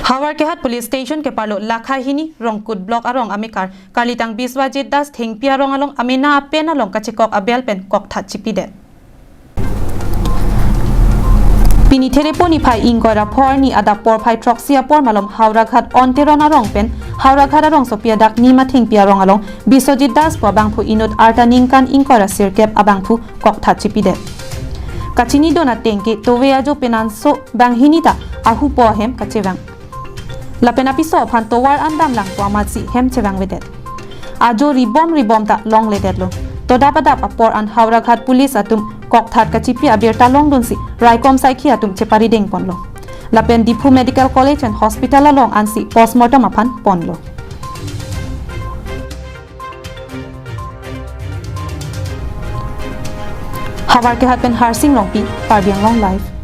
हावर के हाथ police station के पालो लाखाहिनी रोंगकुट ब्लॉक अरोंग अमिकार कालितांग बिस्वाजित दास थेंगपिया रोंग अलोंग अमिना अपेन अलोंग कचिकॉक अबेल पेन कॉक था चिपिदे पिनी टेलीपोनी फाइ इंगोरा फॉरनी अदा पोर फाइ ट्रॉक्सिया पोर मालम हावरा घाट ऑन्टेरोन अरोंग पेन हावरा घाट अरोंग सोपिया दाक नीमा थेंगपिया रोंग अलोंग बिस्वाजित दास पो बांगफु इनुट आर्टा निंगकान इंगोरा सिरकेप अबांगफु कॉक था चिपिदे कचिनी दोना टेंके तोवे आजो पेनांसो बांगहिनीता आहु पो हेम कचेवांग Lapen apiso pan towar andam lang po amatsi hem chewang wedet. Ajo ribom ta long ledet lo. To dapat apor an Haura Ghat police atum kok that kachipi abirta long donsi raikom saiki atum chepari deng pon lo. Lapen Dipu Medical College and Hospital along ansi postmortem apan pon lo. Havar ke hat pen harsing long pi parbiang long life.